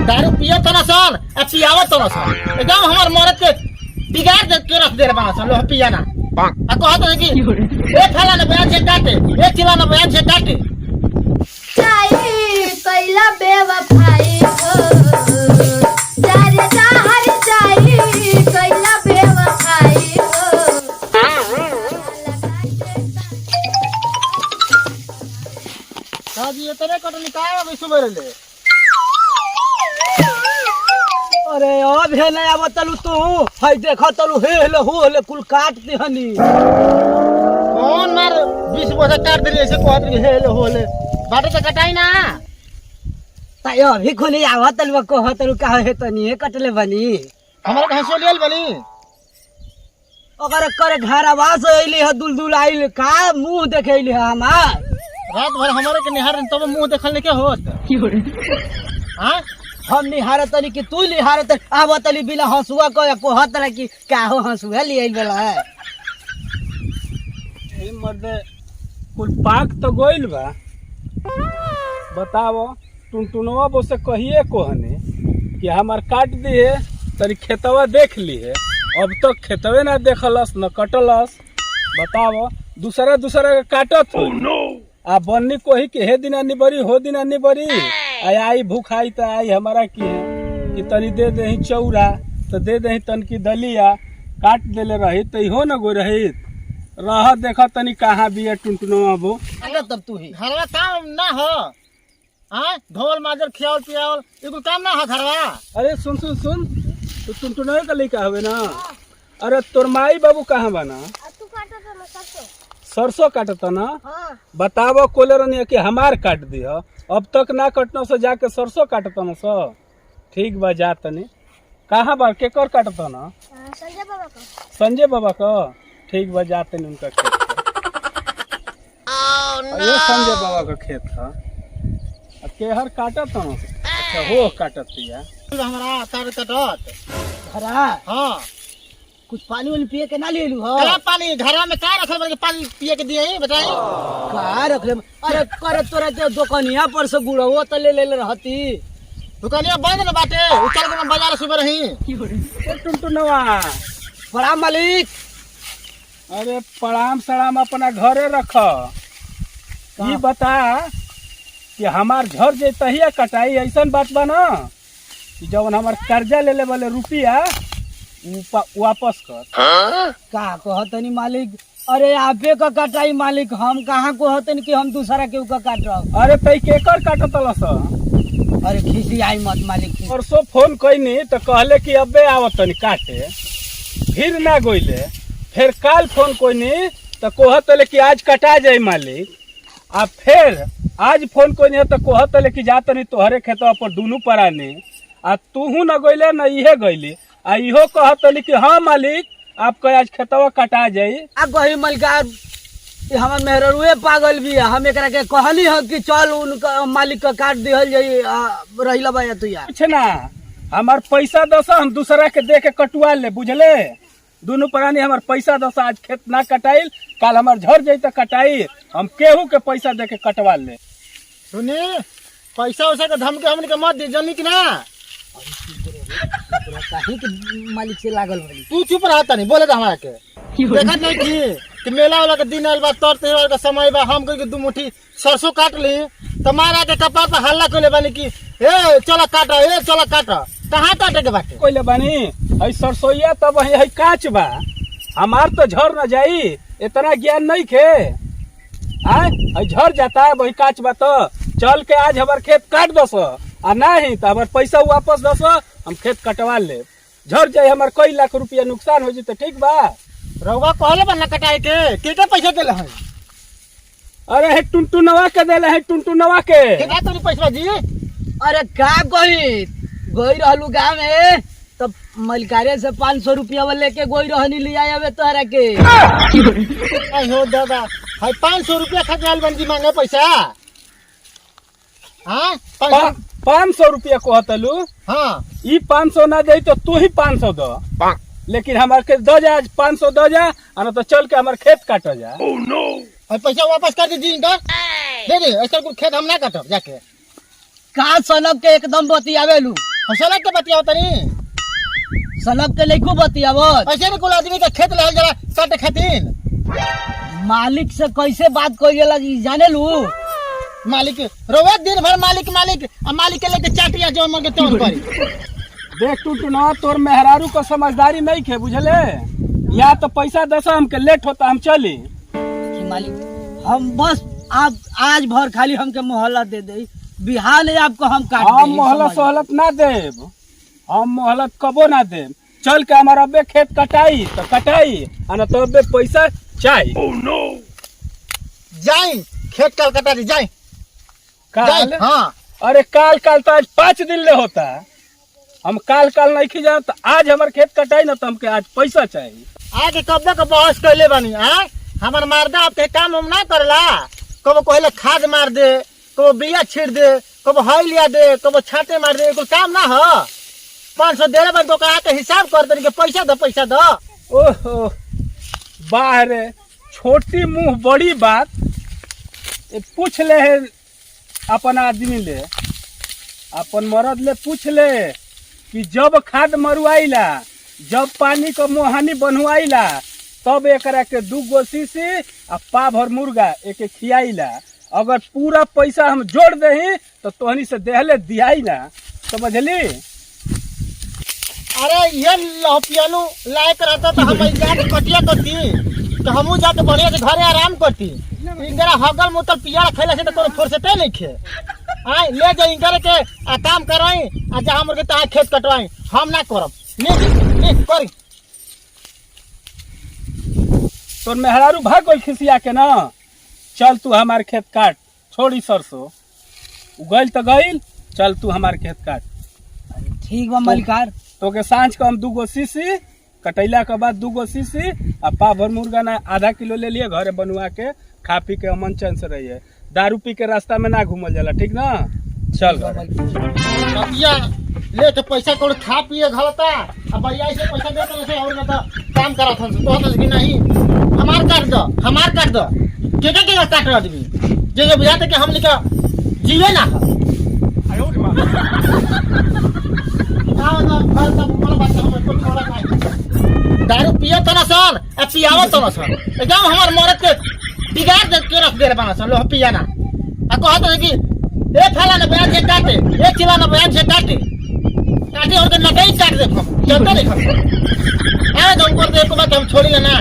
दारू पिए तना सन आ पियावत तना सन एकदम हमार मरद के बिगाड़ दे के रख दे बना सन लो पिया ना आ कहत है कि एक फला ने बयान से काटे एक चिला ने बयान से काटे चाई कैला बेवफाई हो जारे जहर चाई कैला बेवफाई हो साजी इतने कटनी का अभी सुबह ले अरे अब हे नया बतलू तू हई देखो तलू हे हो ले कुल काट दिहनी कौन मार 20 बोझा काट दे ऐसे कहत कि हे हो ले बाटे तो कटाई ना ताय अभी खुली आवत तलवा को हतलू का हे तनी हे कटले बनी हमारे कहां से लेल बनी अगर कर घर आवाज आइली ह दुलदुल आइल का मुंह देखैली ह हमार रात भर हमारे के निहार तब मुंह देखल के होत हां हम निहारत तनी कि तू निहारत आवत तली बिना हंसुआ को हतला कि का हो हंसुआ ले आइल बला है ए मर्दे कुल पाक तो गोइल बा बताओ टुनटुनवा बो से कहिए कोहने कि हमार काट दिए तरी खेतवा देख ली है अब तो खेतवे ना देखलस न कटलस बताओ दूसरा के काटत हो आ बन्नी कोही के हे दिना निबरी हो दिना निबरी आई भूख आई तो आई हमारा की कि तनी दे दही चौरा तो दे दही तन की दलिया काट देले रही तो इहो न गो रही रह देखा तनी कहाँ बिया टुनटुनवा बो अरे तब तू ही घरवा काम ना हो हां धोल माजर खियावल पियावल एगो काम ना हो घरवा अरे सुन तो टुनटुनवे का लइका हवे ना अरे तोर माई बाबू कहाँ बना तू काटो तो ना सरसों सरसों काटता ना हां बतावो कोलेरनी कि हमार काट दिया अब तक ना कटना से जाके सरसों काटता ना सो ठीक बा जा तनी कहाँ बा केकर काटता ना संजय बाबा का ठीक बा जा तनी उनका खेत ये संजय बाबा का खेत था केहर काटता ना अच्छा हो काटत या हमारा तार कटत घरा हां कुछ पानी वाली पिए के ना ले लू हो क्या पानी घरवा में का रखल बा के पानी पिए के दिए बताई का रख ले अरे कर तोरा के दुकानिया पर से गुड़वो त ले रहती दुकानिया बंद न बाटे उचल के बाजार सुबह रही ए टुनटुनवा बड़ा मालिक अरे प्रणाम सलाम अपना घरे रख ये बता कि हमार झर जे तहिया कटाई ऐसन बात बा ना कि जब हमार कर्जा ले ले वाले रुपया वापस कर का कहतनी मालिक अरे आपे का कटाई मालिक हम कहाँ कहतनी कि हम दूसरा के का काट रहा अरे तई केकर काटतलस अरे खिसी आई मत मालिक परसों फोन कईनी तो कहले कि अबे आवत तनी काटे फिर ना गोइले फिर काल फोन कईनी तो कहतले कि आज कटा जाए मालिक आ फिर आज फोन कईनी तो कहतले कि जा तनी तोहरे खेतवा पर दुनू पराने आ तूहू न गइले न इहे गइली आ इहो कहतली कि हाँ मालिक आपका आज खेतवा कटा जाई आ गही मलकार हमार मेहरुए पागल भी है हम एकरा के कहली है कि चल उनका मालिक का काट दिहल जाई रहिला बा तू यार कुछ ना हमार पैसा दस हम दूसरा के दे के कटुआ ले बुझले दोनों प्राणी हमार पैसा दस आज खेत ना कटाइल काल हमार झर जाई तो कटाई हम केहू के पैसा दे के कटवा ले सुनी पैसा वैसा के धमकी हमने के मत दी जनी कि ना काहे के मालिक से लागल बड़ी तू चुप रहा तनी बोले हमारा के देखत नहीं कि मेला वाला के दिन आइल बा तौर त्योहार का समय बा हम कह के दू मुट्ठी सरसों काट ली तो मारा के कपार पर हल्ला कोले बानी कि ए चलो काटो ए चलो काटो कहाँ काटे के बाटे कोई ले बानी हई सरसोईया तब हई काच बा हमार तो झर न जाई इतना ज्ञान नहीं खे आय हई झर जाता है वही काच बा तो चल के आज हमार खेत काट दस आ नहीं तो हमार पैसा वापस दस हम खेत कटवा ले झर जाए हमार कई लाख रुपया नुकसान हो जी तो ठीक बा रउवा कहले बा ना कटाए के पैसा देले है अरे हे टुनटुनवा के देले है टुनटुनवा के कितना तोरी पैसा जी अरे का गई रहलू गाँव में तब मलकारे से 500 रुपया लेके गोई रहनी लिया आवे तोहरा के हो दादा हाय 500 रुपया खर्च बन जी मांगे पैसा हाँ 500 रुपया कहतलू हाँ ई 500 ना दे तो तू ही 500 दो लेकिन हमारे के दो जा 500 दो जा और तो चल के हमारे खेत काट जा पैसा वापस कर दीजिए दे दे ऐसा कुछ खेत हम ना काटब जाके का सनब के एकदम बतियावेलू सड़क के बतिया तनी सलग के लेकू बतियावत ऐसे नहीं कुल आदमी के खेत ले जरा काटे खातिर मालिक से कैसे बात कइला जी जाने लू मालिक रोवे दिन भर मालिक मालिक आ मालिक के लेके चाटिया जो मर के तोड़ करी देख टूटना तोर मेहरारू को समझदारी नहीं खे बुझले या तो पैसा दस हमके लेट होता हम चली कि मालिक हम बस आप आज भर खाली हमके मोहल्ला दे दे बिहान है आपको हम काट हम देही, मोहलत समझ सोहलत ना देब हम मोहलत कबो ना देब चल के हमारा अबे खेत कटाई तो कटाई आ ना तो अबे पैसा चाहिए जाई खेत कलकत्ता दी जाई काल हां अरे काल काल तो आज 5 दिन ले होता हम काल काल नहीं खी जाए तो आज हमारे खेत कटाई ना तो हमके आज पैसा चाहिए आगे कब्बे के बहस कैले बनी हां हमर मर्दा आपके काम हम ना करला कबो कहले खाद मार दे कबो बिया छीड़ दे कबो हई लिया दे कबो छाटे मार दे कोई काम ना हो 500 दे रहे तो कहा के हिसाब कर दे के पैसा दो ओहो बाहर छोटी मुंह बड़ी बात ये पूछ ले है अपन आदमी ले अपन मर्द ले पूछ ले कि जब खाद मरुआईला जब पानी का मोहानी बनवाईला तब एकरा के 2 शीशी आ पा भर मुर्गा एक खियाईला अगर पूरा पैसा हम जोड़ दही तो तोहनी से देहले दियाई ना समझली अरे ये लहपियानु लायक रहता तो हम जाके कटिया करती तो हमू जाके बढ़िया से घरे आराम करती इनकरा हगल मुतल पियाला खैला से तो कोनो फुर्सते नहीं खे आई ले जा इनकरे के आ काम करवाई आ जा हमर के ता खेत कटवाई हम ना करब ले करी तोर मेहरारू भाग गई खिसिया के ना चल तू हमार खेत काट छोड़ी सरसों उगल तो गईल चल तू हमार खेत काट ठीक बा मालिकार तो के सांझ को हम 2 शीशी कटैला के बाद 2 शीशी आ पा भर मुर्गा ना आधा किलो ले लिए घरे बनवा के खा पी के अमन चैन से रहिए दारू पी के रास्ता में ना घूमल जाला ठीक ना चल घरे कटिया ले तो पैसा कोड़ खा पिए घलता अब भैया से पैसा दे तो से और ना तो काम करत हन तो तो कि नहीं हमार काट दो के काट रहा आदमी जे बुझाते कि हम लिखा जीवे ना आयो रे मां दारू पियो तो ना सन आ पियावो तो ना सन एकदम हमार मरद के बिगाड़ दे के रख दे रे बना सन लो पिया ना आ कहत है कि ए फला ना बयान से काटे ए चिला ना बयान से काटे और के नटई काट देखो चलता देखो आ जम कर दे को बात हम छोड़ी ना